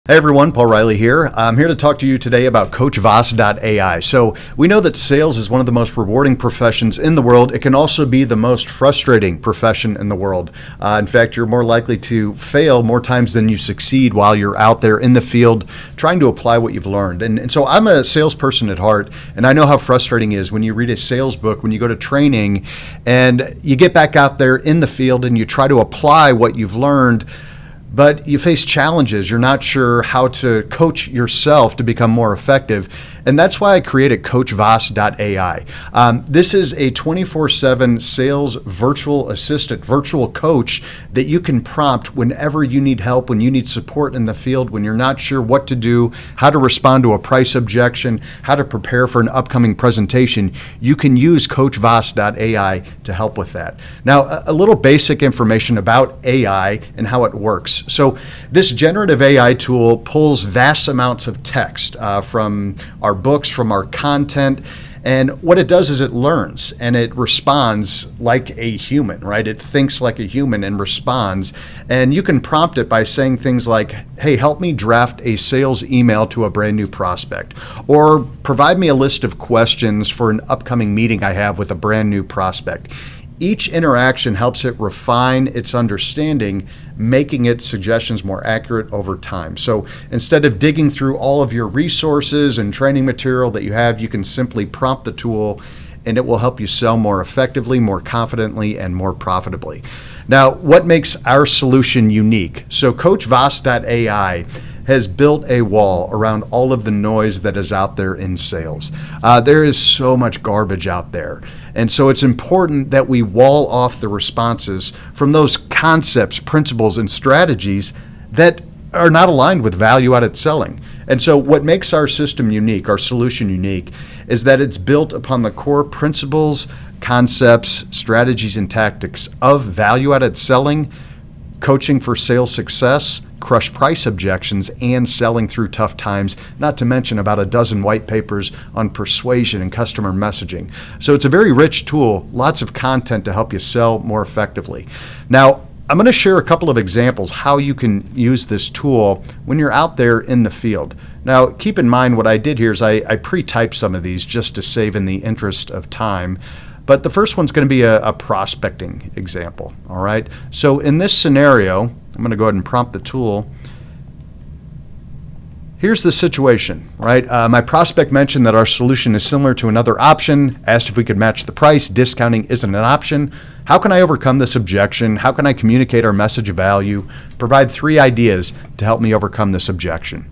Hey everyone, Paul Riley here. I'm here to talk to you today about Coach VAS.ai. So we know that sales is one of the most rewarding professions in the world. It can also be the most frustrating profession in the world. In fact, you're more likely to fail more times than you succeed while you're out there in the field trying to apply what you've learned. And so I'm a salesperson at heart, and I know how frustrating it is when you read a sales book, when you go to training, and you get back out there in the field and you try to apply what you've learned, but you face challenges. You're not sure how to coach yourself to become more effective. And that's why I created Coach VAS.ai. This is a 24/7 sales virtual assistant, virtual coach that you can prompt whenever you need help, when you need support in the field, when you're not sure what to do, how to respond to a price objection, how to prepare for an upcoming presentation. You can use Coach VAS.ai to help with that. Now, a little basic information about AI and how it works. So this generative AI tool pulls vast amounts of text from our books, from our content, and what it does is it learns and it responds like a human, right? It thinks like a human and responds, and you can prompt it by saying things like, hey, help me draft a sales email to a brand new prospect, or provide me a list of questions for an upcoming meeting I have with a brand new prospect. Each interaction helps it refine its understanding, making its suggestions more accurate over time. So instead of digging through all of your resources and training material that you have, you can simply prompt the tool and it will help you sell more effectively, more confidently, and more profitably. Now, what makes our solution unique? So Coach VAS.ai has built a wall around all of the noise that is out there in sales. There is so much garbage out there. And so it's important that we wall off the responses from those concepts, principles, and strategies that are not aligned with value-added selling. And so what makes our system unique, our solution unique, is that it's built upon the core principles, concepts, strategies, and tactics of value-added selling, coaching for sales success, crush price objections, and selling through tough times, not to mention about a dozen white papers on persuasion and customer messaging. So it's a very rich tool, lots of content to help you sell more effectively. Now, I'm going to share a couple of examples how you can use this tool when you're out there in the field. Now, keep in mind what I did here is I pre-typed some of these just to save in the interest of time. But the first one's going to be a prospecting example, all right? So in this scenario, I'm going to go ahead and prompt the tool. Here's the situation, right? My prospect mentioned that our solution is similar to another option, asked if we could match the price. Discounting isn't an option. How can I overcome this objection? How can I communicate our message of value? Provide 3 ideas to help me overcome this objection.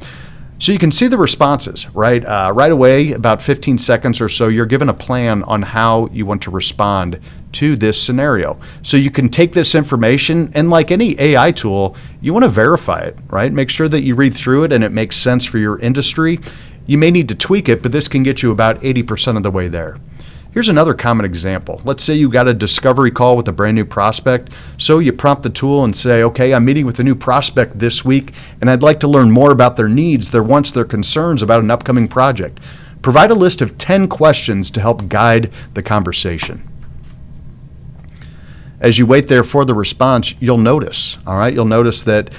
So you can see the responses, right? Right away, about 15 seconds or so, you're given a plan on how you want to respond to this scenario. So you can take this information, and like any AI tool, you want to verify it, right? Make sure that you read through it and it makes sense for your industry. You may need to tweak it, but this can get you about 80% of the way there. Here's another common example. Let's say you got a discovery call with a brand new prospect. So you prompt the tool and say, okay, I'm meeting with a new prospect this week, and I'd like to learn more about their needs, their wants, their concerns about an upcoming project. Provide a list of 10 questions to help guide the conversation. As you wait there for the response, you'll notice, all right? You'll notice that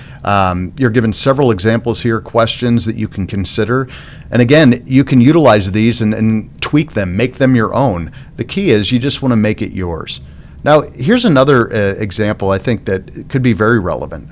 you're given several examples here, questions that you can consider. And again, you can utilize these and tweak them, make them your own. The key is you just want to make it yours. Now, here's another example I think that could be very relevant.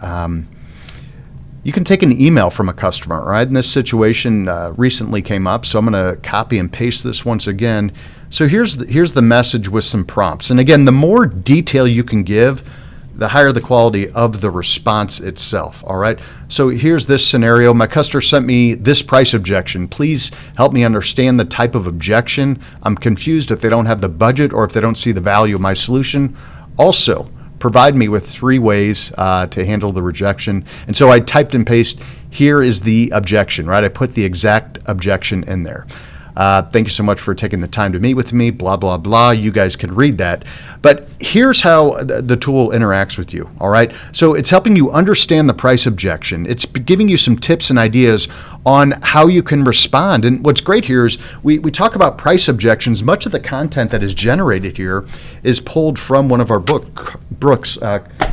You can take an email from a customer, right? And this situation recently came up, so I'm going to copy and paste this once again. So here's the message with some prompts. And again, the more detail you can give, the higher the quality of the response itself, all right? So here's this scenario. My customer sent me this price objection. Please help me understand the type of objection. I'm confused if they don't have the budget or if they don't see the value of my solution. Also, provide me with 3 ways to handle the rejection. And so I typed and pasted, here is the objection, right? I put the exact objection in there. Thank you so much for taking the time to meet with me, blah, blah, blah. You guys can read that. But here's how the tool interacts with you, all right? So it's helping you understand the price objection. It's giving you some tips and ideas on how you can respond. And what's great here is we talk about price objections. Much of the content that is generated here is pulled from one of our books,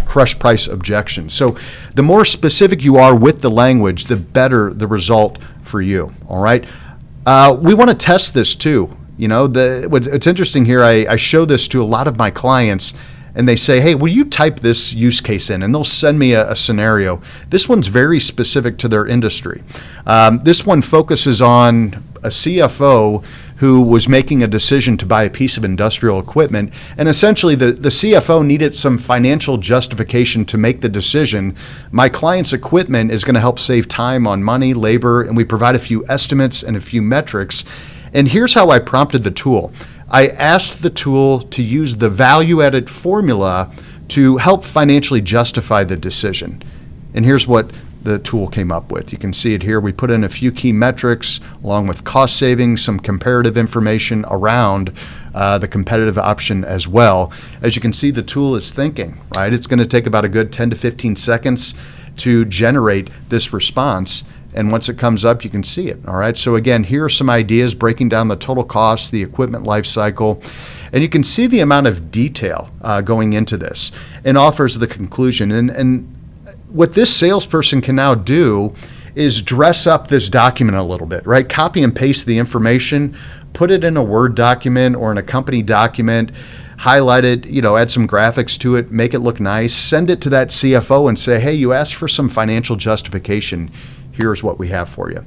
Crush Price Objections. So the more specific you are with the language, the better the result for you, all right? We want to test this too. You know, what's interesting here, I show this to a lot of my clients, and they say, hey, will you type this use case in? And they'll send me a scenario. This one's very specific to their industry. This one focuses on a CFO who was making a decision to buy a piece of industrial equipment. And essentially, the CFO needed some financial justification to make the decision. My client's equipment is going to help save time on money, labor, and we provide a few estimates and a few metrics. And here's how I prompted the tool. I asked the tool to use the value-added formula to help financially justify the decision. And here's what the tool came up with. You can see it here. We put in a few key metrics along with cost savings, some comparative information around the competitive option as well. As you can see, the tool is thinking, right? It's going to take about a good 10 to 15 seconds to generate this response. And once it comes up, you can see it, all right? So again, here are some ideas breaking down the total cost, the equipment life cycle, and you can see the amount of detail going into this and offers the conclusion. And what this salesperson can now do is dress up this document a little bit, right? Copy and paste the information, put it in a Word document or in a company document, highlight it, add some graphics to it, make it look nice, send it to that CFO and say, hey, you asked for some financial justification. Here's what we have for you.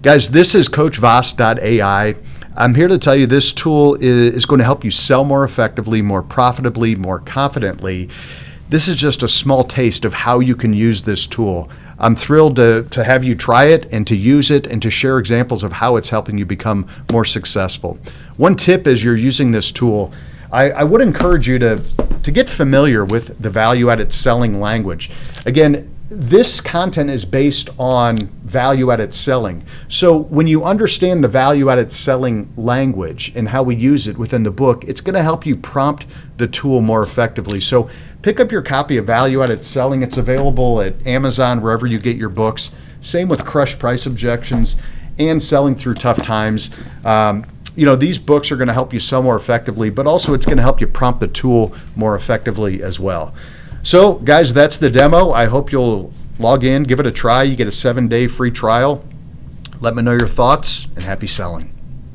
Guys, this is Coach VAS.ai. I'm here to tell you this tool is going to help you sell more effectively, more profitably, more confidently. This is just a small taste of how you can use this tool. I'm thrilled to have you try it and to use it and to share examples of how it's helping you become more successful. One tip as you're using this tool, I would encourage you to get familiar with the value-added selling language. Again, this content is based on value-added selling. So when you understand the value-added selling language and how we use it within the book, it's going to help you prompt the tool more effectively. So pick up your copy of Value-Added Selling. It's available at Amazon, wherever you get your books. Same with Crush Price Objections and Selling Through Tough Times. These books are going to help you sell more effectively, but also it's going to help you prompt the tool more effectively as well. So, guys, that's the demo. I hope you'll log in, give it a try. You get a 7-day free trial. Let me know your thoughts, and happy selling.